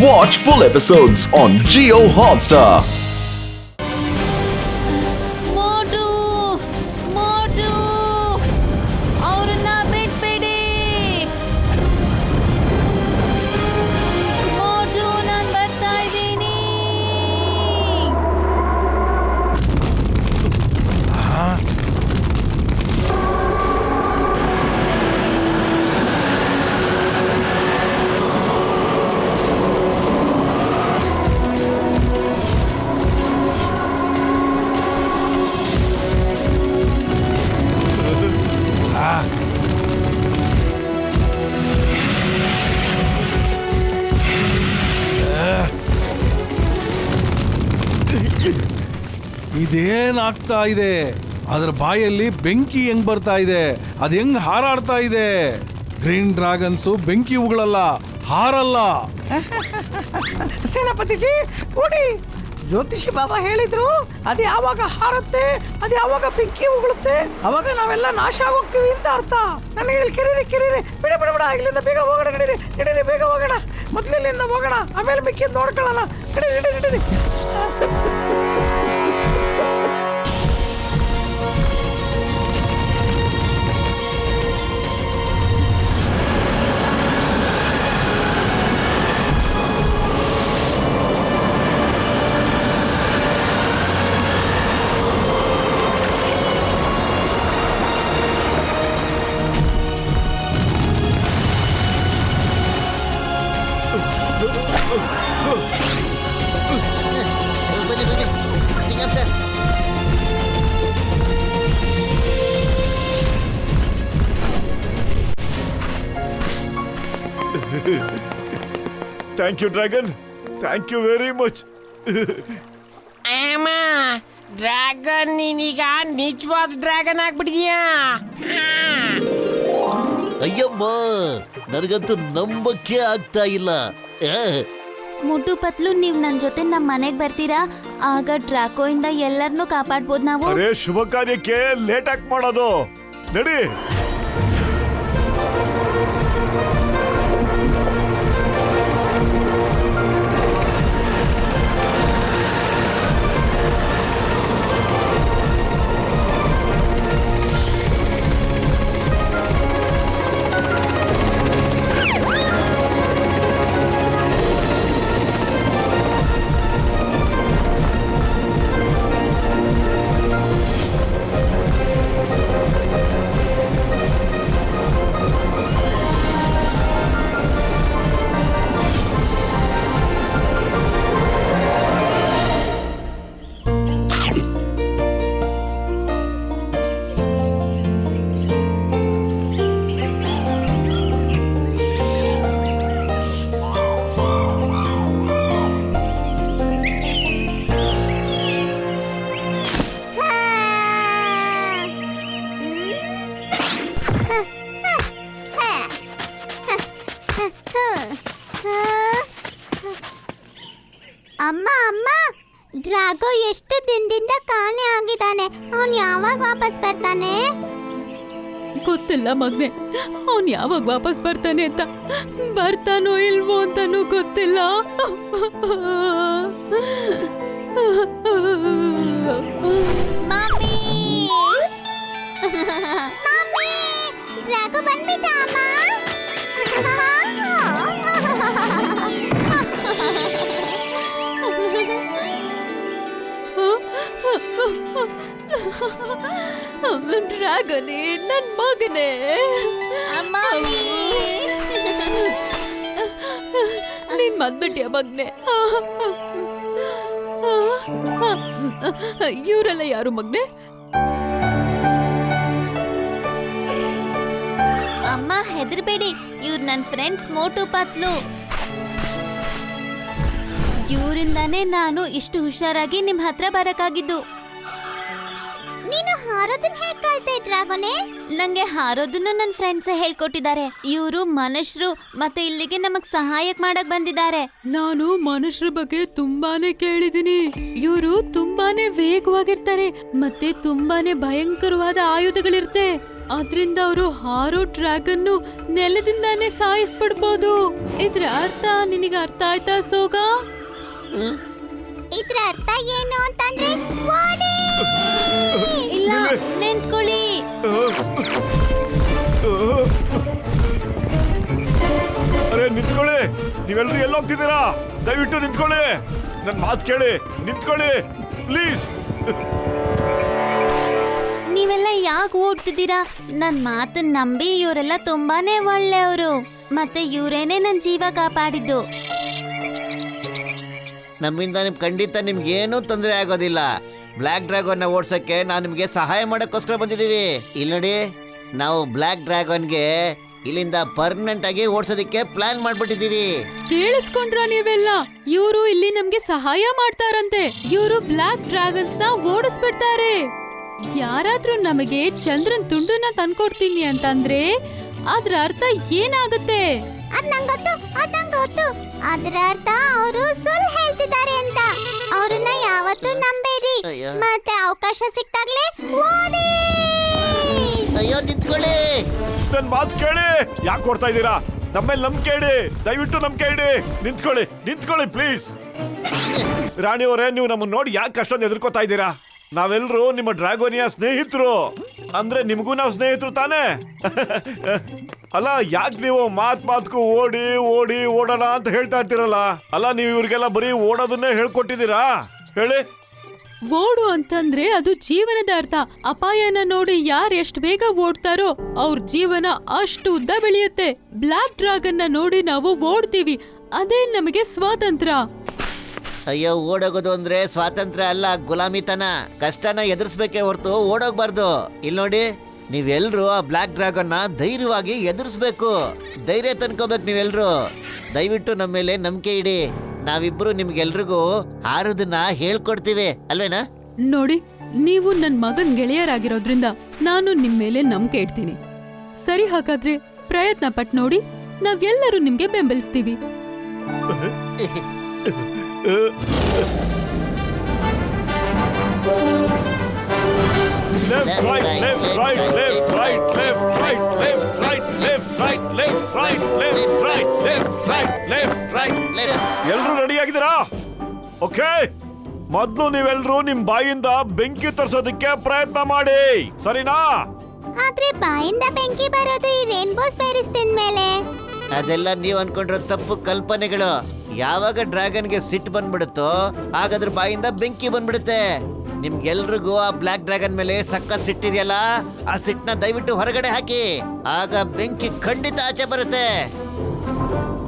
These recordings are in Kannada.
Watch full episodes on Jio Hotstar. ಮೋಟು ಮೋಟು ಅವ್ರನ್ನ ಬಿಟ್ಬಿಡಿ. ಮೋಟು ನಾನು ಬರ್ತಾ ಇದ್ದೀನಿ. ಇದೇನಾಗ್ತಾ ಇದೆ? ಅದರ ಬಾಯಲ್ಲಿ ಬೆಂಕಿ ಹೆಂಗ್ ಬರ್ತಾ ಇದೆ, ಅದ್ ಹೆಂಗ್ ಹಾರಾಡ್ತಾ ಇದೆ? ಗ್ರೀನ್ ಡ್ರ್ಯಾಗನ್ಸು ಬೆಂಕಿ ಉಗಳಲ್ಲ, ಹಾರಲ್ಲ. ಸೇನಾಪತಿಜಿ ನೋಡಿ, ಜ್ಯೋತಿಷಿ ಬಾಬಾ ಹೇಳಿದ್ರು ಅದು ಯಾವಾಗ ಹಾರುತ್ತೆ, ಅದು ಯಾವಾಗ ಬೆಂಕಿ ಉಗುಳುತ್ತೆ, ಅವಾಗ ನಾವೆಲ್ಲ ನಾಶ ಆಗೋಗ್ತೀವಿ ಅಂತ ಅರ್ಥ. ನನಗೆ ಹೇಳಿ ಕೆರೀರಿ ಬಿಡ ಬಿಡ ಬಿಡ, ಇಲ್ಲಿಂದ ಬೇಗ ಹೋಗೋಣ. ನಡೀರಿ ಬೇಗ ಹೋಗೋಣ. ಮೊದಲು ಇಲ್ಲಿಂದ ಹೋಗೋಣ, ಆಮೇಲೆ ಮಿಕ್ಕಿದ್ದು ನೋಡ್ಕೊಳ್ಳೋಣ. ನಡೀರಿ. Thank you dragon, thank you very much. ಅಮ್ಮ, ಡ್ರ್ಯಾಗನ್ ನೀನೀಗ ನಿಜವಾದ ಡ್ರ್ಯಾಗನ್ ಆಗ್ಬಿಟ್ಟಿದ್ಯಾ? ಅಯ್ಯಮ್ಮ, ನನಗಂತೂ ನಂಬಕ್ಕೆ ಆಗ್ತಾ ಇಲ್ಲ. ಮುಟ್ಟು ಪತ್ಲು, ನೀವ್ ನನ್ ಜೊತೆ ನಮ್ ಮನೆಗ್ ಬರ್ತೀರಾ? ಆಗ ಡ್ರಾಕೋ ಇಂದ ಎಲ್ಲರನ್ನೂ ಕಾಪಾಡ್ಬೋದು ನಾವು. ಅರೇ, ಶುಭ ಕಾರ್ಯಕ್ಕೆ ಲೇಟ್ ಆಗಿ ಮಾಡೋದು. ನಡಿ. ಅಮ್ಮ, ಡ್ರಾಗೋ ಎಷ್ಟು ದಿನದಿಂದ ಕಾಣೆ ಆಗಿದ್ದಾನೆ. ಅವನು ಯಾವಾಗ ವಾಪಸ್ ಬರ್ತಾನೆ? ಗೊತ್ತಿಲ್ಲ ಮಗ್ನೆ, ಅವನ್ ಯಾವಾಗ ವಾಪಸ್ ಬರ್ತಾನೆ ಅಂತ. ಬರ್ತಾನೋ ಇಲ್ವೋ ಅಂತಾನೂ ಗೊತ್ತಿಲ್ಲ. ಮಮ್ಮಿ, ಡ್ರಾಗೋ ಬಂದ್ಬಿಟ್ಟ ಅಮ್ಮ. ಡ್ರ್ಯಾಗನೇ, ನನ್ ಮಗನೇ. ನೀನ್ ಬಂದ್ಬಿಟ್ಟಿಯ ಮಗ್ನೆ? ಇವರೆಲ್ಲ ಯಾರು ಮಗ್ನೆ? ಅಮ್ಮ ಹೆದರ್ಬೇಡಿ, ಇವ್ರು ನನ್ನ ಫ್ರೆಂಡ್ಸ್ ಮೋಟು ಪತ್ಲು. ಇವರಿಂದಾನೇ ನಾನು ಇಷ್ಟು ಹುಷಾರಾಗಿ ನಿಮ್ ಹತ್ರ ಬರಕಾಗಿದ್ದು. ನೀನು ಹಾರೋದನ್ನ ಹೇಗೆ ಕಲ್ತೆ ಡ್ರಾಗೋನೆ? ನಂಗೆ ಹಾರೋದನ್ನು ನನ್ನ ಫ್ರೆಂಡ್ಸೇ ಹೇಳ್ಕೊಟ್ಟಿದ್ದಾರೆ. ಇವರು ಮನುಷ್ಯರು, ಮತ್ತೆ ಇಲ್ಲಿಗೆ ನಮಗ್ ಸಹಾಯಕ್ ಮಾಡಕ್ ಬಂದಿದ್ದಾರೆ. ನಾನು ಮನುಷ್ಯರ ಬಗ್ಗೆ ತುಂಬಾನೇ ಕೇಳಿದೀನಿ. ಇವರು ತುಂಬಾನೇ ವೇಗವಾಗಿರ್ತಾರೆ, ಮತ್ತೆ ತುಂಬಾನೇ ಭಯಂಕರವಾದ ಆಯುಧಗಳಿರುತ್ತೆ. ಅದ್ರಿಂದ ಅವರು ಹಾರೋ ಡ್ರ್ಯಾಗನ್ನು ನೆಲದಿಂದಾನೇ ಸಾಯಿಸ್ಬಿಡ್ಬೋದು. ಇದ್ರ ಅರ್ಥ ನಿನಗೆ ಅರ್ಥ ಆಯ್ತಾ ಸೋಗ? ಇದ್ರ ಅರ್ಥ ಏನು ಅಂತಂದ್ರೆ ಓಡಿ! ಇಲ್ಲ, ನಿಂತ್ಕೊಳ್ಳಿ. ಅರೆ ನಿಂತ್ಕೊಳ್ಳಿ, ನೀವೆಲ್ಲರೂ ಎಲ್ಲೋಗ್ತಿದ್ದೀರಾ? ದಯವಿಟ್ಟು ನಿಂತ್ಕೊಳ್ಳಿ, ನನ್ನ ಮಾತು ಕೇಳಿ, ನಿಂತ್ಕೊಳ್ಳಿ ಪ್ಲೀಸ್. ನೀವೆಲ್ಲ ಯಾಕೆ ಓಡ್ತಿದ್ದೀರಾ? ನನ್ ಮಾತನ್ನ ನಂಬಿ ಇವರೆಲ್ಲ ತುಂಬಾನೇ ಒಳ್ಳೆಯವರು. ಮತ್ತೆ ಇವರೇನೆ ನನ್ ಜೀವ ಕಾಪಾಡಿದ್ದು. ನಮ್ಮಿಂದ ಖಂಡಿತ ನಿಮ್ಗೇನೂ ತೊಂದರೆ ಆಗೋದಿಲ್ಲ. ಬ್ಲ್ಯಾಕ್ ಡ್ರ್ಯಾಗನ್ನ ಓಡ್ಸಕ್ಕೆ ನಾವು ನಿಮ್ಗೆ ಸಹಾಯ ಮಾಡಕ್ಕೋಸ್ಕರ ಬಂದಿದ್ದೀವಿ. ಇಲ್ಲಿ ನೋಡಿ, ನಾವು ಬ್ಲ್ಯಾಕ್ ಡ್ರ್ಯಾಗನ್ಗೆ ಇಲ್ಲಿಂದ ಪರ್ಮನೆಂಟ್ ಆಗಿ ಓಡ್ಸೋದಕ್ಕೆ ಪ್ಲಾನ್ ಮಾಡ್ಬಿಟ್ಟಿದ್ದೀವಿ. ಕೇಳಿಸ್ಕೊಂಡ್ರ ನೀವೆಲ್ಲ? ಇವರು ಇಲ್ಲಿ ನಮ್ಗೆ ಸಹಾಯ ಮಾಡ್ತಾರಂತೆ. ಇವರು ಬ್ಲ್ಯಾಕ್ ಡ್ರ್ಯಾಗನ್ಸ್ ನ ಓಡಿಸ್ಬಿಡ್ತಾರೆ. ಯಾರಾದ್ರೂ ನಮಗೆ ಚಂದ್ರನ್ ತುಂಡನ್ನ ತಂದ್ಕೊಡ್ತೀನಿ ಅಂತಂದ್ರೆ ಅದ್ರ ಅರ್ಥ ಏನಾಗುತ್ತೆ? ಅದ್ ನಂಗೊತ್ತು. ಅದರ ಅರ್ಥ ಅವರು ಸುಳ್ಳು ಹೇಳ್ತಿದ್ದಾರೆ ಅಂತ. ಅವ್ರನ್ನ ಯಾವತ್ತೂ ನಂಬೇಡಿ. ಅಯ್ಯೋ. ಮತ್ತೆ ಅವಕಾಶ ಸಿಕ್ತಾಗ್ಲೇ ಓಡಿ! ಅಯ್ಯೋ ನಿಂತ್ಕೊಳ್ಳಿ. ನನ್ನ ಮಾತು ಕೇಳಿ, ಯಾಕೆ ಕೊಡ್ತಾ ಇದ್ದೀರಾ? ನಮ್ಮೇಲೆ ನಂಬಿಕೆ ಇಡಿ, ದಯವಿಟ್ಟು ನಂಬಿಕೆ ಇಡಿ. ನಿಂತ್ಕೊಳ್ಳಿ ಪ್ಲೀಸ್. ರಾಣಿಯವರೇ, ನೀವು ನಮ್ಮನ್ನ ನೋಡಿ ಯಾಕೆ ಅಷ್ಟೊಂದು ಎದುರ್ಕೋತಾ ಇದ್ದೀರಾ? ನಾವೆಲ್ಲರೂ ನಿಮ್ಮ ಡ್ರ್ಯಾಗೋನಿಯ ಸ್ನೇಹಿತರು. ಅಂದ್ರೆ ನಿಮಗೂ ನಾವು ಸ್ನೇಹಿತರು ತಾನೇ? ಅಲ್ಲ, ಯಾಕೆ ನೀವು ಮಾತ್ಗೂ ಓಡೋಣ ಅಂತ ಹೇಳ್ತಾ ಇರ್ತೀರಲ್ಲ? ಅಲ್ಲ, ನೀವು ಇವ್ರಿಗೆಲ್ಲ ಬರೀ ಓಡೋದನ್ನೇ ಹೇಳ್ಕೊಟ್ಟಿದ್ದೀರಾ? ಹೇಳಿ. ಓಡು ಅಂತಂದ್ರೆ ಅದು ಜೀವನದ ಅರ್ಥ. ಅಪಾಯನ ನೋಡಿ ಯಾರು ಎಷ್ಟು ಬೇಗ ಓಡ್ತಾರೋ ಅವ್ರ ಜೀವನ ಅಷ್ಟು ಉದ್ದ ಬೆಳೆಯುತ್ತೆ. ಬ್ಲ್ಯಾಕ್ ಡ್ರ್ಯಾಗನ್ ನ ನೋಡಿ ನಾವು ಓಡ್ತೀವಿ, ಅದೇ ನಮಗೆ ಸ್ವಾತಂತ್ರ್ಯ. ಅಯ್ಯೋ, ಓಡೋಗೋದು ಅಂದ್ರೆ ಸ್ವಾತಂತ್ರ್ಯ ಅಲ್ಲ, ಗುಲಾಮಿತನ. ಕಷ್ಟನ ಎದುರಿಸ್ಬೇಕೇ ಹೊರತು ಓಡೋಗ್ಬಾರ್ದು. ಇಲ್ಲಿ ನೋಡಿ, ನೀವೆಲ್ರೂ ಆ ಬ್ಲ್ಯಾಕ್ ಡ್ರ್ಯಾಗನ್ನ ಧೈರ್ಯವಾಗಿ ಎದುರಿಸ್ಬೇಕು. ಧೈರ್ಯ ತಂದ್ಕೋಬೇಕು ನೀವೆಲ್ರೂ. ದಯವಿಟ್ಟು ನಮ್ಮ ಮೇಲೆ ನಂಬಿಕೆ ಇಡಿ. ನಾವಿಬ್ರು ನಿಮ್ಗೆಲ್ರಿಗೂ ಹಾರೋದನ್ನ ಹೇಳ್ಕೊಡ್ತೀವಿ, ಅಲ್ವೇನಾ? ನೋಡಿ, ನೀವು ನನ್ ಮಗನ್ ಗೆಳೆಯರಾಗಿರೋದ್ರಿಂದ ನಾನು ನಿಮ್ ಮೇಲೆ ನಂಬಿಕೆ ಇಡ್ತೀನಿ. ಸರಿ, ಹಾಗಾದ್ರೆ ಪ್ರಯತ್ನ ಪಟ್ ನೋಡಿ. ನಾವೆಲ್ಲರೂ ನಿಮ್ಗೆ ಬೆಂಬಲಿಸ್ತೀವಿ. Left, right, left, right, left, right, left, right, left, right, left, right, left, right, left, right, left, right, left, right, left. ಎಲ್ರೂ ರೆಡಿ ಆಗಿದ್ದೀರಾ? ಓಕೆ, ಮೊದಲು ನೀವೆಲ್ಲರೂ ನಿಮ್ ಬಾಯಿಂದ ಬೆಂಕಿ ತರಿಸೋದಕ್ಕೆ ಪ್ರಯತ್ನ ಮಾಡಿ, ಸರಿನಾ? ಆದ್ರೆ ಬಾಯಿಂದ ಬೆಂಕಿ ಬರೋದು ಈ ರೇನ್ಬೋಸ್ ಬೆರೀಸ್ ತಿಂದ್ಮೇಲೆ. ಅದೆಲ್ಲ ನೀವ್ ಅನ್ಕೊಂಡಿರೋ ತಪ್ಪು ಕಲ್ಪನೆಗಳು. ಯಾವಾಗ ಡ್ರ್ಯಾಗನ್ಗೆ ಸಿಟ್ಟು ಬಂದ್ಬಿಡುತ್ತೋ ಆಗ ಅದ್ರ ಬಾಯಿಂದ ಬೆಂಕಿ ಬಂದ್ಬಿಡುತ್ತೆ. ನಿಮ್ಗೆಲ್ರಿಗೂ ಆ ಬ್ಲ್ಯಾಕ್ ಡ್ರ್ಯಾಗನ್ ಮೇಲೆ ಸಕ್ಕ ಸಿಟ್ಟಿದೆಯಲ್ಲ, ಆ ಸಿಟ್ಟನ್ನ ದಯವಿಟ್ಟು ಹೊರಗಡೆ ಹಾಕಿ. ಆಗ ಬೆಂಕಿ ಖಂಡಿತ ಆಚೆ ಬರುತ್ತೆ.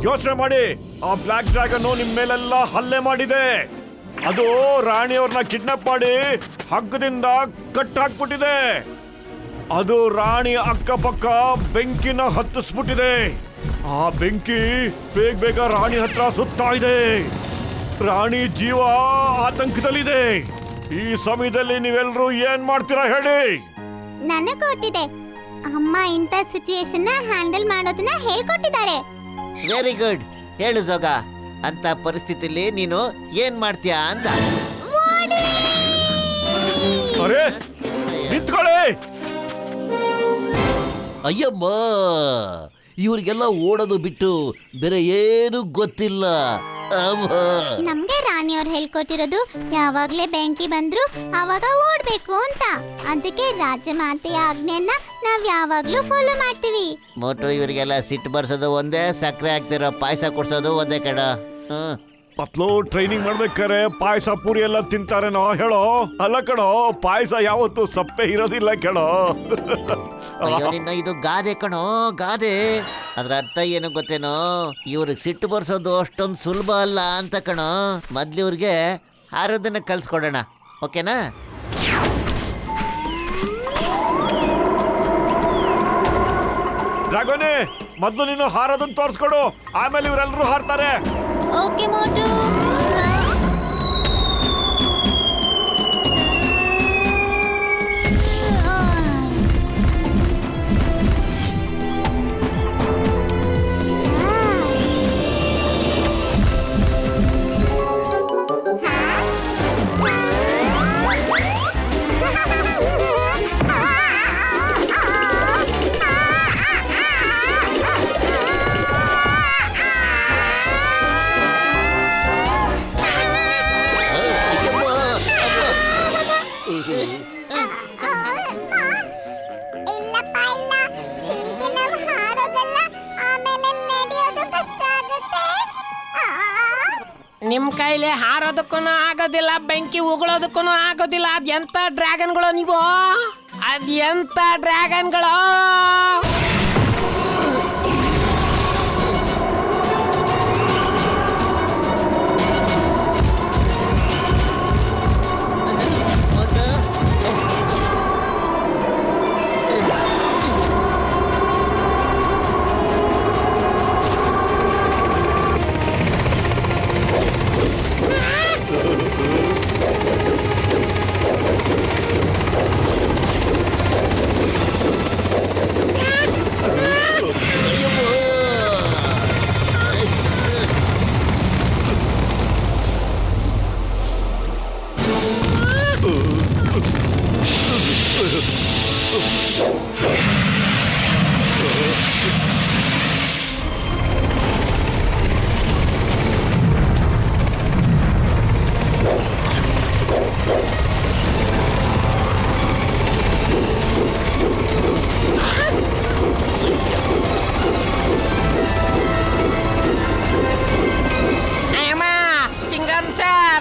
ಯೋಚನೆ ಮಾಡಿ, ಆ ಬ್ಲ್ಯಾಕ್ ಡ್ರ್ಯಾಗನ್ ನಿಮ್ ಮೇಲೆಲ್ಲ ಹಲ್ಲೆ ಮಾಡಿದೆ. ಅದು ರಾಣಿಯವ್ರನ್ನ ಕಿಡ್ನಾಪ್ ಮಾಡಿ ಹಗ್ಗದಿಂದ ಕಟ್ ಹಾಕ್ಬಿಟ್ಟಿದೆ. ಅದು ರಾಣಿ ಅಕ್ಕಪಕ್ಕ ಬೆಂಕಿನ ಹತ್ತಿಸ್ಬಿಟ್ಟಿದೆ. ಆ ಬೆಂಕಿ ಬೇಗ ರಾಣಿ ಹತ್ರ ಸುತ್ತಾ ಇದೆ. ರಾಣಿ ಜೀವ ಆತಂಕದಲ್ಲಿದೆ. ಈ ಸಮಯದಲ್ಲಿ ನೀವೆಲ್ಲರೂ ಏನ್ ಮಾಡ್ತೀರಾ ಹೇಳಿ? ನನಗ್ ಗೊತ್ತಿದೆ, ಅಮ್ಮ ಇಂಥ ಸಿಚುಯೇಷನ್ ನ ಹ್ಯಾಂಡಲ್ ಮಾಡೋದನ್ನ ಹೇಳ್ಕೊಟ್ಟಿದ್ದಾರೆ. Very good. ಹೇಳು ಜೋಗ, ಅಂತ ಪರಿಸ್ಥಿತಿಲಿ ನೀನು ಏನ್ ಮಾಡ್ತೀಯಾ ಅಂತ. ಅರೆ ನಿಂತ್ಕೊಳ್ಳಿ. ಅಯ್ಯಮ್ಮ, ಇವ್ರಿಗೆಲ್ಲ ಓಡೋದು ಬಿಟ್ಟು ಬೇರೆ ಏನು ಗೊತ್ತಿಲ್ಲ. ನಮ್ಗೆ ರಾಣಿಯವ್ರು ಹೇಳ್ಕೊಟ್ಟಿರೋದು ಯಾವಾಗ್ಲೇ ಬೆಂಕಿ ಬಂದ್ರು ಅವಾಗ ಓಡ್ಬೇಕು ಅಂತ. ಅದಕ್ಕೆ ರಾಜಮಾತೆಯ ಆಜ್ಞೆಯನ್ನ ನಾವ್ ಯಾವಾಗ್ಲೂ ಫಾಲೋ ಮಾಡ್ತೀವಿ. ಮೋಟು, ಇವರಿಗೆಲ್ಲ ಸಿಟ್ಟು ಬರ್ಸೋದು ಒಂದೇ, ಸಕ್ಕರೆ ಹಾಕ್ತಿರೋ ಪಾಯಸ ಕೊಡ್ಸೋದು ಒಂದೇ ಕಣ. ಪತ್ಲು ಟ್ರೈನಿಂಗ್ ಮಾಡ್ಬೇಕಾರೆ ಪಾಯಸ ಪೂರಿ ಎಲ್ಲ ತಿಂತಾರೇನೋ ಹೇಳೋ? ಅಲ್ಲ ಕಣೋ, ಪಾಯಸ ಯಾವತ್ತು ಸಪ್ಪೆ ಇರೋದಿಲ್ಲ ಕೇಳೋ. ಇದು ಗಾದೆ ಕಣೋ, ಗಾದೆ. ಅದ್ರ ಅರ್ಥ ಏನು ಗೊತ್ತೇನೋ? ಇವ್ರಿಗೆ ಸಿಟ್ಟು ಬರ್ಸೋದು ಅಷ್ಟೊಂದು ಸುಲಭ ಅಲ್ಲ ಅಂತ ಕಣೋ. ಮೊದ್ಲು ಇವ್ರಿಗೆ ಹಾರೋದನ್ನ ಕಲ್ಸ್ಕೊಡೋಣ, ಓಕೆನಾ? ಡ್ರ್ಯಾಗೋನೇ, ಮೊದ್ಲು ನೀನು ಹಾರೋದನ್ನ ತೋರಿಸ್ಕೊಡು, ಆಮೇಲೆ ಇವರೆಲ್ಲರೂ ಹಾರ್ತಾರೆ. ಓಕೆ ಮೋಟು. ನಿಮ್ ಕೈಲಿ ಹಾರೋದಕ್ಕೂ ಆಗೋದಿಲ್ಲ, ಬೆಂಕಿ ಉಗುಳೋದಕ್ಕೂ ಆಗೋದಿಲ್ಲ. ಅದೆಂತ ಡ್ರ್ಯಾಗನ್ಗಳು ನೀವು? ಅದೆಂತ ಡ್ರ್ಯಾಗನ್ಗಳು?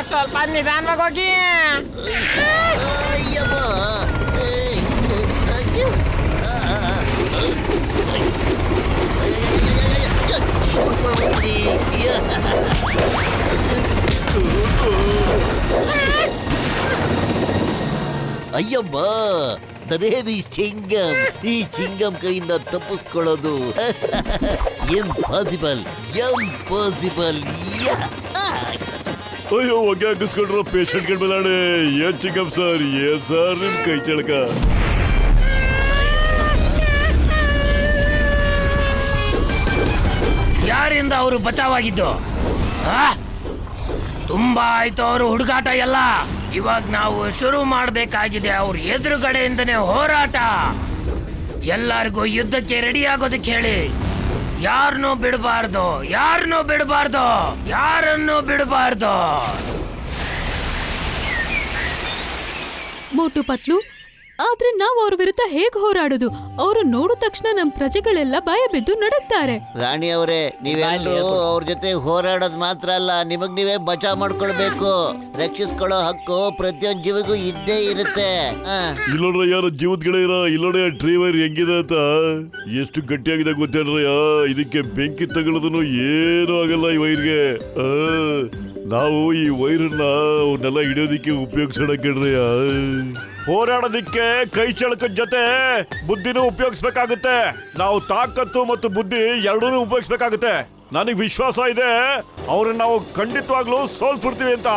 ಸ್ವಲ್ಪ ನಿಧಾನವಾಗಿ ಹೋಗಿ. ಅಯ್ಯಮ್ಮ, ದೇವಿ ಚಿಂಗಂ. ಈ ಚಿಂಗಂ ಕೈಯಿಂದ ತಪ್ಪಿಸ್ಕೊಳ್ಳೋದು ಇಂಪಾಸಿಬಲ್, ಇಂಪಾಸಿಬಲ್. ಅಯ್ಯೋ, ಹೊಗೆ ಹಾಕಿಸ್ಕೊಂಡ್ರು ಪೇಷಂಟ್ಗಳ ಮೇಲಾಣೆ. ಏನ್ ಚಿಂಗಂ ಸರ್, ಏನ್ ಸರ್ ನಿಮ್ ಕೈ ಚಳಕ? ಯಾರಿಂದ ಅವರು ಬಚಾವಾಗಿದ್ದು? ತುಂಬಾ ಆಯ್ತು ಅವರು ಹುಡುಗಾಟ ಎಲ್ಲ. ಇವಾಗ ನಾವು ಶುರು ಮಾಡಬೇಕಾಗಿದೆ ಅವ್ರ ಎದುರುಗಡೆಯಿಂದನೇ ಹೋರಾಟ. ಎಲ್ಲರಿಗೂ ಯುದ್ಧಕ್ಕೆ ರೆಡಿ ಆಗೋದಕ್ಕೆ ಹೇಳಿ. ಯಾರನ್ನೂ ಬಿಡಬಾರ್ದು, ಯಾರನ್ನೂ ಬಿಡಬಾರ್ದು, ಯಾರನ್ನೂ ಬಿಡಬಾರ್ದು. ಮೋಟು ಪತ್ಲು, ಆದ್ರೆ ನಾವು ಅವ್ರ ವಿರುದ್ಧ ಹೇಗ್ ಹೋರಾಡೋದು? ಅವರು ನೋಡಿದ ತಕ್ಷಣ ನಮ್ ಪ್ರಜೆಗಳೆಲ್ಲ ಭಯ ಬಿದ್ದು ನಡುತ್ತಾರೆ. ರಾಣಿ ಅವರೇ, ನೀವೆಲ್ಲರೂ ಅವ್ರ ಜೊತೆ ಹೋರಾಡೋದ್ ಮಾತ್ರ ಅಲ್ಲ, ನಿಮಗ್ ನೀವೇ ಬಚಾವ್ ಮಾಡ್ಕೊಳ್ಬೇಕು. ರಕ್ಷಿಸ್ಕೊಳ್ಳೋ ಹಕ್ಕು ಪ್ರತಿಯೊಂದು ಜೀವಿಗೂ ಇದ್ದೇ ಇರುತ್ತೆ. ಇಲ್ಲೋಡ್ರ, ಯಾರು ಜೀವದ್ಗಳೇ ಇಲ್ಲೋಡ ಡ್ರೈವರ್ ಹೆಂಗಿದೆ ಅಂತ. ಎಷ್ಟು ಗಟ್ಟಿಯಾಗಿದೆ ಗೊತ್ತೇನ್ರಯ್ಯ. ಇದಕ್ಕೆ ಬೆಂಕಿ ತಗೊಳ್ಳೋದನ್ನು ಏನೂ ಆಗಲ್ಲ ಈ ವೈರ್ಗೆ. ನಾವು ಈ ವೈರನ್ನ ಅವನ್ನೆಲ್ಲ ಹಿಡಿಯೋದಿಕ್ಕೆ ಉಪಯೋಗಿಸೋಣ ಕೇಳ್ರಯ್ಯ. ಹೋರಾಡೋದಿಕ್ಕೆ ಕೈ ಚಳಕದ ಜೊತೆ ಬುದ್ಧಿನೂ ಉಪಯೋಗಿಸ್ಬೇಕಾಗುತ್ತೆ. ನಾವು ತಾಕತ್ತು ಮತ್ತು ಬುದ್ಧಿ ಎರಡೂ ಉಪಯೋಗಿಸ್ಬೇಕಾಗುತ್ತೆ. ನನಗೆ ವಿಶ್ವಾಸ ಇದೆ ಅವ್ರನ್ನ ನಾವು ಖಂಡಿತವಾಗ್ಲೂ ಸೋಲ್ಸ್ಬಿಡ್ತೀವಿ ಅಂತ.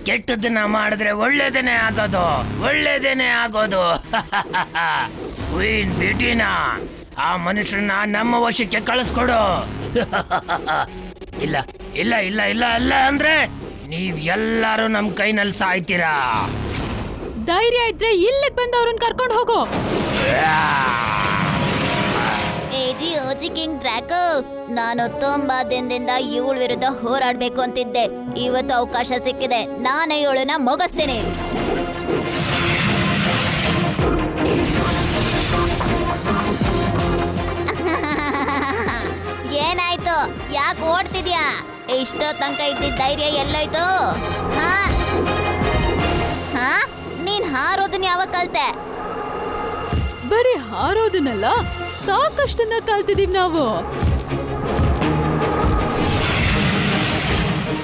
ಕೆಟ್ಟದನ್ನ ಮಾಡಿದ್ರೆ ಒಳ್ಳೇದೇನೆ ಆಗೋದು, ಒಳ್ಳೇದೇನೆ ಆಗೋದು. ಕ್ವೀನ್ ಬ್ಯೂಟಿನ ಆ ಮನುಷ್ಯರನ್ನ ನಮ್ಮ ವಶಕ್ಕೆ ಕಳಿಸ್ಕೊಡು. ಇಲ್ಲ ಇಲ್ಲ ಇಲ್ಲ ಇಲ್ಲ ಇಲ್ಲ ಅಂದ್ರೆ ನೀವ್ ಎಲ್ಲಾರು ನಮ್ ಕೈನಲ್ಲಿ ಸಾಯ್ತೀರಾ. ಧೈರ್ಯ ಇದ್ರೆ ಇಲ್ಲಿಗೆ ಬಂದು ಅವ್ರನ್ನ ಕರ್ಕೊಂಡು ಹೋಗೋ. ಏಜಿ ಓಜಿ ಕಿಂಗ್ ಡ್ರ್ಯಾಗೋ, ನಾನು ತುಂಬಾ ದಿನದಿಂದ ಇವಳ ವಿರುದ್ಧ ಹೋರಾಡ್ಬೇಕು ಅಂತಿದ್ದೆ. ಇವತ್ತು ಅವಕಾಶ ಸಿಕ್ಕಿದೆ, ನಾನು ಇವಳನ್ನ ಮುಗಿಸ್ತೀನಿ. ಏನಾಯ್ತು? ಯಾಕೆ ಓಡ್ತಿದ್ಯಾ? ಇಷ್ಟೋ ತನಕ ಇದ್ದಿದ್ದ ಧೈರ್ಯ ಎಲ್ಲೋಯ್ತು? ಹಾ, ನೀನ್ ಹಾರೋದನ್ನ ಯಾವಾಗ ಕಲ್ತೆ? ಬರೀ ಹಾರೋದನ್ನಲ್ಲ, ಸಾಕಷ್ಟನ್ನ ಕಲ್ತಿದೀವಿ ನಾವು.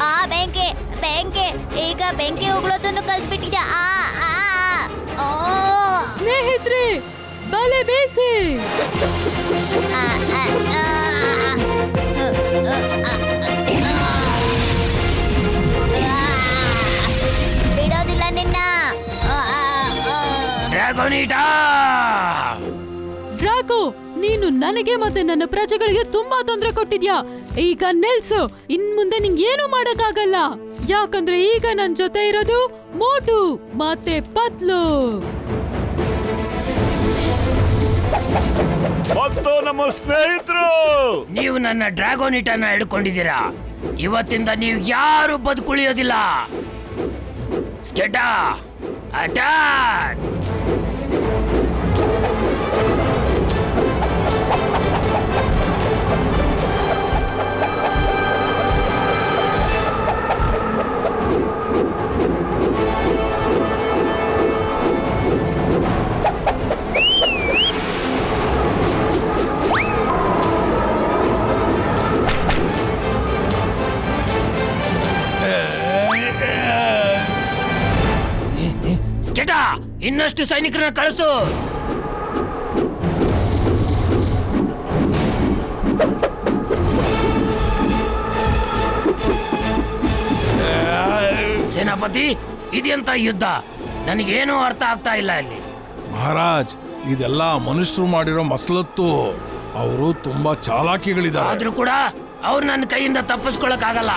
ಆ ಬೆಂಕಿ ಬೆಂಕಿ, ಈಗ ಬೆಂಕಿ ಉಗುಳೋದನ್ನು ಕಲ್ತ್ಬಿಟ್ಟಿದ್ಯಾ? ಸ್ನೇಹಿತರೆ, ಬಲೆ ಬೇಸಿ. ಬಿಡೋದಿಲ್ಲ ನಿನ್ನ. ಡ್ರಾಗೋನಿಟಾ. ಡ್ರಾಗೋ, ನೀನು ನನಗೆ ಮತ್ತೆ ನನ್ನ ಪ್ರಜೆಗಳಿಗೆ ತುಂಬಾ ತೊಂದರೆ ಕೊಟ್ಟಿದ್ಯಾ. ಈಗ ನಿಲ್ಸು. ಇನ್ ಮುಂದೆ ನಿಂಗೆ ಏನು ಮಾಡಕ್ಕಾಗಲ್ಲ, ಯಾಕಂದ್ರೆ ಈಗ ನನ್ ಜೊತೆ ಇರೋದು ಮೋಟು ಮತ್ತೆ ಪತ್ಲು. ಮತ್ತು ನಮ್ಮ ಸ್ನೇಹಿತರು. ನೀವು ನನ್ನ ಡ್ರಾಗೋನಿಟನ ಹಿಡ್ಕೊಂಡಿದ್ದೀರಾ. ಇವತ್ತಿಂದ ನೀವು ಯಾರು ಬದುಕುಳಿಯೋದಿಲ್ಲ. ಸ್ಕೆಟಾ ಅಟ್ಯಾಕ್. ಸ್ಕೆಟಾ, ಇನ್ನಷ್ಟು ಸೈನಿಕರನ್ನ ಕಳಿಸು. ಸೇನಾಪತಿ, ಇದೆಂತ ಯುದ್ಧ? ನನಗೇನು ಅರ್ಥ ಆಗ್ತಾ ಇಲ್ಲ ಇಲ್ಲಿ. ಮಹಾರಾಜ್, ಇದೆಲ್ಲ ಮನುಷ್ಯರು ಮಾಡಿರೋ ಮಸಲತ್ತು. ಅವರು ತುಂಬಾ ಚಾಲಾಕಿಗಳಿದ್ದಾರೆ. ಆದ್ರೂ ಕೂಡ ಅವ್ರು ನನ್ನ ಕೈಯಿಂದ ತಪ್ಪಿಸ್ಕೊಳಕ್ಕಾಗಲ್ಲ.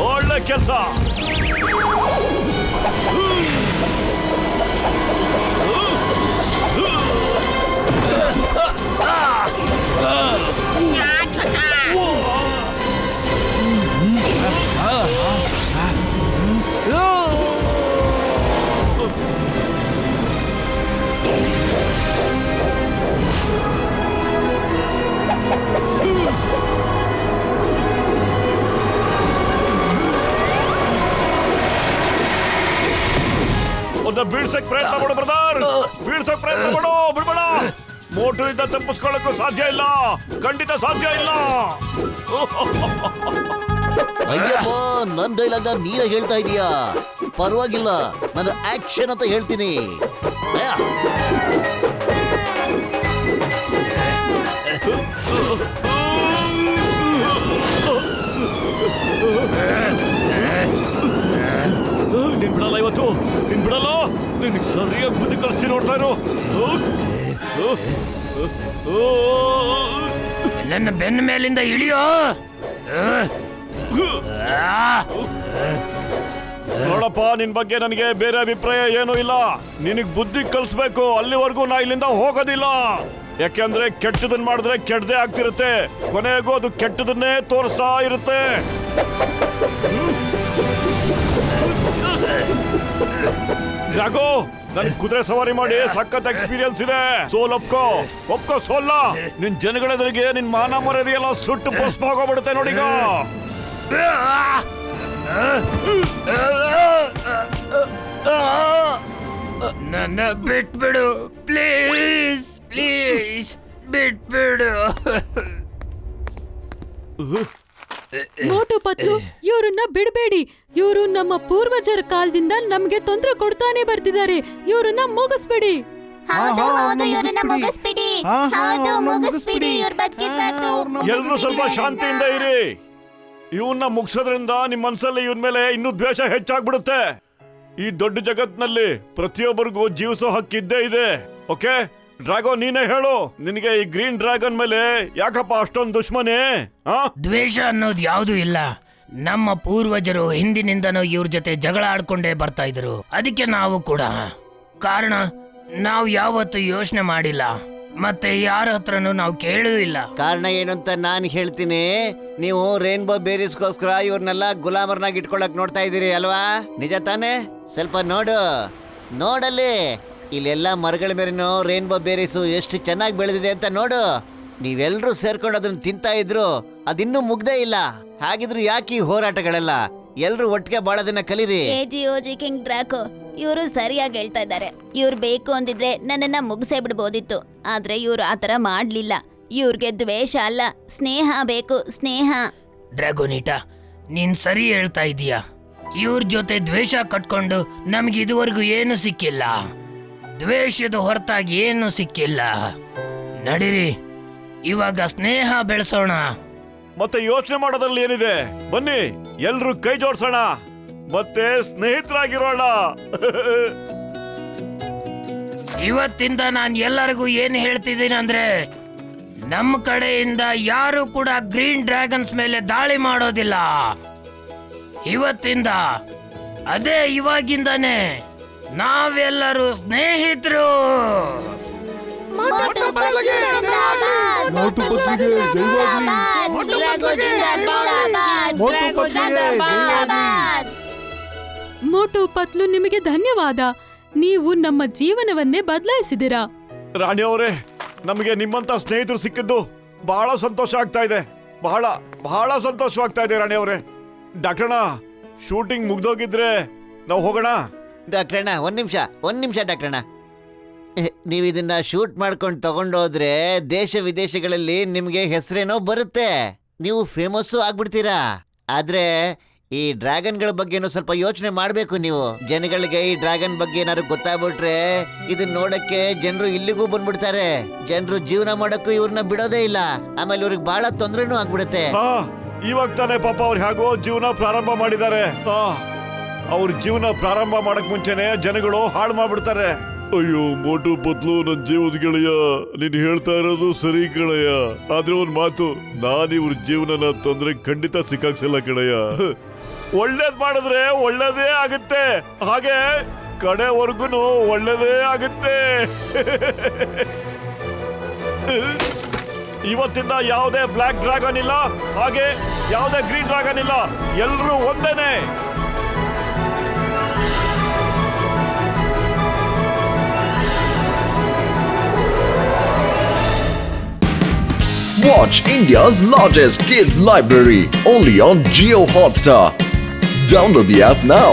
ಒಳ್ಳೆ ಕೆಲಸ. ಒಂದು ಬೀಳ್ಸಕ್ ಪ್ರಯತ್ನ ಮಾಡು ಬ್ರದರ್, ಬೀಳ್ಸಕ್ ಪ್ರಯತ್ನ ಮಾಡು, ಬಿಡ್ಬೇಡ. ಮೋಟು ಇಂದ ತಪ್ಪಿಸ್ಕೊಳ್ಳಕ್ಕೂ ಸಾಧ್ಯ ಇಲ್ಲ, ಖಂಡಿತ ಸಾಧ್ಯ ಇಲ್ಲ. ಅಯ್ಯಪ್ಪ, ನನ್ ಡೈಲಾಗ್ ನೀನೇ ಹೇಳ್ತಾ ಇದೀಯಾ? ಪರವಾಗಿಲ್ಲ, ನಾನು ಆಕ್ಷನ್ ಅಂತ ಹೇಳ್ತೀನಿ. ನಿನ್ ಬಿಡಲ್ಲ ಇವತ್ತು, ನಿನ್ ಬಿಡಲ್ಲ. ನಿನಗೆ ಸರಿಯಾಗಿ ಬುದ್ಧಿ ಕಲಿಸ್ತೀನಿ, ನೋಡ್ತಾ ಇರು. ನನ್ನ ಬೆನ್ನ ಮೇಲಿಂದ ಇಳಿಯೋ. ನೋಡಪ್ಪ, ನಿನ್ ಬಗ್ಗೆ ನನಗೆ ಬೇರೆ ಅಭಿಪ್ರಾಯ ಏನೂ ಇಲ್ಲ. ನಿನಗ್ ಬುದ್ಧಿ ಕಲಿಸ್ಬೇಕು, ಅಲ್ಲಿವರೆಗೂ ನಾ ಇಲ್ಲಿಂದ ಹೋಗೋದಿಲ್ಲ. ಯಾಕೆಂದ್ರೆ ಕೆಟ್ಟದನ್ನ ಮಾಡಿದ್ರೆ ಕೆಟ್ಟದೇ ಆಗ್ತಿರುತ್ತೆ, ಕೊನೆಗೂ ಅದು ಕೆಟ್ಟದನ್ನೇ ತೋರಿಸ್ತಾ ಇರುತ್ತೆ. ಜಾಗೋ, ನನ್ ಕುದುರೆ ಸವಾರಿ ಮಾಡಿ ಸಖತ್ ಎಕ್ಸ್ಪೀರಿಯನ್ಸ್ ಇದೆ. ಸೋಲ್ ಒಪ್ಕೋ ಸೋಲ್ಲ. ನಿನ್ ಜನಗಳೆದುರಿಗೆ ನಿನ್ ಮಾನ ಮರ್ಯಾದೆ ಎಲ್ಲ ಸುಟ್ಟು ಭಸ್ಮ ಆಗೋಗ್ಬಿಡುತ್ತೆ ನೋಡೀಗ. ನನ್ನ ಬಿಟ್ಬಿಡು ಪ್ಲೀಸ್, ಪ್ಲೀಸ್ ಬಿಟ್ಬಿಡು. ಮೋಟು ಪತ್ಲು, ಇವ್ರನ್ನ ಬಿಡಬೇಡಿ. ಇವರು ನಮ್ಮ ಪೂರ್ವಜರ ಕಾಲದಿಂದ ನಮ್ಗೆ ತೊಂದರೆ ಕೊಡ್ತಾನೆ ಬರ್ತಿದ್ದಾರೆ. ಇವ್ರನ್ನ ಮುಗಿಸ್ಬಿಡಿ. ಎಲ್ರು ಸ್ವಲ್ಪ ಶಾಂತಿಯಿಂದ ಇರಿ. ಇವನ್ನ ಮುಗಿಸೋದ್ರಿಂದ ನಿಮ್ ಮನ್ಸಲ್ಲಿ ಇವನ್ ಮೇಲೆ ಇನ್ನೂ ದ್ವೇಷ ಹೆಚ್ಚಾಗ್ಬಿಡುತ್ತೆ. ಈ ದೊಡ್ಡ ಜಗತ್ನಲ್ಲಿ ಪ್ರತಿಯೊಬ್ಬರಿಗೂ ಜೀವಿಸೋ ಹಕ್ಕಿದ್ದೇ ಇದೆ. ಓಕೆ, ಡ್ರಾಗನ್ ನೀನೇ ಹೇಳು, ನಿನಗೆ ಈ ಗ್ರೀನ್ ಡ್ರ್ಯಾಗನ್ ಮೇಲೆ ಯಾಕಪ್ಪ ಅಷ್ಟೊಂದು ದುಶ್ಮನೆ? ದ್ವೇಷ ಅನ್ನೋದು ಯಾವ್ದು ಇಲ್ಲ. ನಮ್ಮ ಪೂರ್ವಜರು ಹಿಂದಿನಿಂದನೂ ಇವ್ರ ಜೊತೆ ಜಗಳ ಆಡ್ಕೊಂಡೇ ಬರ್ತಾ ಇದ್ರು. ಅದಕ್ಕೆ ನಾವು ಕೂಡ. ಕಾರಣ ನಾವು ಯಾವತ್ತೂ ಯೋಚನೆ ಮಾಡಿಲ್ಲ, ಮತ್ತೆ ಯಾರ ಹತ್ರನೂ ನಾವು ಕೇಳೂ ಇಲ್ಲ. ಕಾರಣ ಏನು ಅಂತ ನಾನು ಹೇಳ್ತೀನಿ. ನೀವು ರೇನ್ಬೋ ಬೇರೀಸ್ಗೋಸ್ಕರ ಇವ್ರನ್ನೆಲ್ಲ ಗುಲಾಮರ್ನಾಗಿ ಇಟ್ಕೊಳಕ್ ನೋಡ್ತಾ ಇದ್ದೀರಿ ಅಲ್ವಾ? ನಿಜ ತಾನೇ? ಸ್ವಲ್ಪ ನೋಡಲ್ಲಿ ಇಲ್ಲೆಲ್ಲ ಮರಗಳ ಮೇಲೇನೋ ರೇನ್ಬೋ ಬೇರೀಸು ಎಷ್ಟು ಚೆನ್ನಾಗಿ ಬೆಳೆದಿದೆ ಅಂತ ನೋಡು. ನೀವೆಲ್ಲರೂ ಸೇರ್ಕೊಂಡು ಅದನ್ನ ತಿಂತಾ ಇದ್ರು, ಅದಿನ್ನೂ ಮುಗ್ದೇ ಇಲ್ಲ. ಹಾಗಿದ್ರು ಯಾಕೆ ಈ ಹೋರಾಟಗಳೆಲ್ಲ? ಎಲ್ರು ಒಟ್ಟಿಗೆ ಬಾಳೋದನ್ನ ಕಲೀರಿ. AGOG ಕಿಂಗ್ ಡ್ರಾಕೋ ಇವರು ಸರಿಯಾಗಿ ಹೇಳ್ತಾ ಇದ್ದಾರೆ. ಇವ್ರು ಬೇಕು ಅಂದಿದ್ರೆ ನನ್ನನ್ನ ಮುಗಿಸೇ ಬಿಡ್ಬೋದಿತ್ತು, ಆದ್ರೆ ಇವ್ರು ಆತರ ಮಾಡ್ಲಿಲ್ಲ. ಇವ್ರಿಗೆ ದ್ವೇಷ ಅಲ್ಲ, ಸ್ನೇಹ ಬೇಕು, ಸ್ನೇಹ. ಡ್ರ್ಯಾಗೋನಿಟಾ, ನೀನ್ ಸರಿ ಹೇಳ್ತಾ ಇದೀಯ. ಇವ್ರ ಜೊತೆ ದ್ವೇಷ ಕಟ್ಕೊಂಡು ನಮ್ಗೆ ಇದುವರೆಗೂ ಏನು ಸಿಕ್ಕಿಲ್ಲ. ದ್ವೇಷದ ಹೊರತಾಗಿ ಏನು ಸಿಕ್ಕಿಲ್ಲ. ನಡೀರಿ, ಇವಾಗ ಸ್ನೇಹ ಬೆಳೆಸೋಣ. ಮತ್ತೆ ಯೋಚನೆ ಮಾಡೋದ್ರಲ್ಲಿ ಏನಿದೆ? ಬನ್ನಿ ಎಲ್ರು ಕೈ ಜೋಡ್ಸೋಣ, ಮತ್ತೆ ಸ್ನೇಹಿತರಾಗಿರೋಣ. ಇವತ್ತಿಂದ ನಾನು ಎಲ್ಲರಿಗೂ ಏನು ಹೇಳ್ತಿದ್ದೀನಿ ಅಂದ್ರೆ, ನಮ್ಮ ಕಡೆಯಿಂದ ಯಾರು ಕೂಡ ಗ್ರೀನ್ ಡ್ರ್ಯಾಗನ್ಸ್ ಮೇಲೆ ದಾಳಿ ಮಾಡೋದಿಲ್ಲ. ಇವತ್ತಿಂದ, ಅದೇ ಇವಾಗಿಂದಾನೆ ನಾವೆಲ್ಲರೂ ಸ್ನೇಹಿತರು. ಮೋಟು ಪತ್ಲು, ನಿಮಗೆ ಧನ್ಯವಾದ. ನೀವು ನಮ್ಮ ಜೀವನವನ್ನೇ ಬದಲಾಯಿಸಿದಿರಾ. ರಾಣಿ ಅವರೇ, ನಮಗೆ ನಿಮ್ಮಂತ ಸ್ನೇಹಿತರು ಸಿಕ್ಕಿದ್ದು ಬಹಳ ಸಂತೋಷ ಆಗ್ತಾ ಇದೆ. ಬಹಳ ಸಂತೋಷವಾಗ್ತಾ ಇದೆ ರಾಣಿ ಅವರೇ. ಡಾಕ್ಟರ್ಣ, ಶೂಟಿಂಗ್ ಮುಗ್ದೋಗಿದ್ರೆ ನಾವು ಹೋಗೋಣ. ಡಾಕ್ಟ್ರಣ್ಣ, ಒಂದ್ ನಿಮಿಷ ಡಾಕ್ಟ್ರಣ್ಣ. ನೀವು ಇದನ್ನ ಶೂಟ್ ಮಾಡ್ಕೊಂಡು ತಗೊಂಡೋದ್ರೆ ದೇಶ ವಿದೇಶಗಳಲ್ಲಿ ನಿಮ್ಗೆ ಹೆಸರೇನೋ ಬರುತ್ತೆ, ನೀವು ಫೇಮಸ್ಸು ಆಗ್ಬಿಡ್ತೀರಾ. ಆದ್ರೆ ಈ ಡ್ರ್ಯಾಗನ್ಗಳ ಬಗ್ಗೆನೂ ಸ್ವಲ್ಪ ಯೋಚನೆ ಮಾಡ್ಬೇಕು ನೀವು. ಜನಗಳಿಗೆ ಈ ಡ್ರ್ಯಾಗನ್ ಬಗ್ಗೆ ಏನಾದ್ರು ಗೊತ್ತಾಗ್ಬಿಟ್ರೆ ಇದನ್ನ ನೋಡಕ್ಕೆ ಜನರು ಇಲ್ಲಿಗೂ ಬಂದ್ಬಿಡ್ತಾರೆ. ಜನರು ಜೀವನ ಮಾಡಕ್ಕೂ ಇವ್ರನ್ನ ಬಿಡೋದೇ ಇಲ್ಲ. ಆಮೇಲೆ ಇವ್ರಿಗೆ ಬಹಳ ತೊಂದ್ರೆನೂ ಆಗ್ಬಿಡುತ್ತೆ. ಇವಾಗ ತಾನೇ ಪಾಪ ಅವ್ರು ಹೇಗೋ ಜೀವನ ಪ್ರಾರಂಭ ಮಾಡಿದ್ದಾರೆ. ಅವ್ರ ಜೀವನ ಪ್ರಾರಂಭ ಮಾಡಕ್ ಮುಂಚೆನೆ ಜನಗಳು ಹಾಳು ಮಾಡ್ಬಿಡ್ತಾರೆ. ಅಯ್ಯೋ ಮೋಟು ಪತ್ಲು, ನನ್ ಜೀವದ ಗೆಳೆಯ, ನೀನ್ ಹೇಳ್ತಾ ಇರೋದು ಸರಿ ಕಣಯ್ಯ. ಆದ್ರೆ ಒಂದ್ ಮಾತು, ನಾನ್ ಇವ್ರ ಜೀವನನ ತೊಂದ್ರೆ ಖಂಡಿತ ಸಿಕ್ಕಾಕ್ಸಲ್ಲ ಕಣಯ್ಯ. ಒಳ್ಳೇದ್ ಮಾಡಿದ್ರೆ ಒಳ್ಳೇದೇ ಆಗುತ್ತೆ, ಹಾಗೆ ಕಡೆವರ್ಗುನು ಒಳ್ಳೇದೇ ಆಗುತ್ತೆ. ಇವತ್ತಿಂದ ಯಾವುದೇ ಬ್ಲಾಕ್ ಡ್ರ್ಯಾಗನ್ ಇಲ್ಲ, ಹಾಗೆ ಯಾವುದೇ ಗ್ರೀನ್ ಡ್ರ್ಯಾಗನ್ ಇಲ್ಲ, ಎಲ್ರೂ ಒಂದೇನೆ. Watch India's largest kids library only on Jio Hotstar. Download the app now.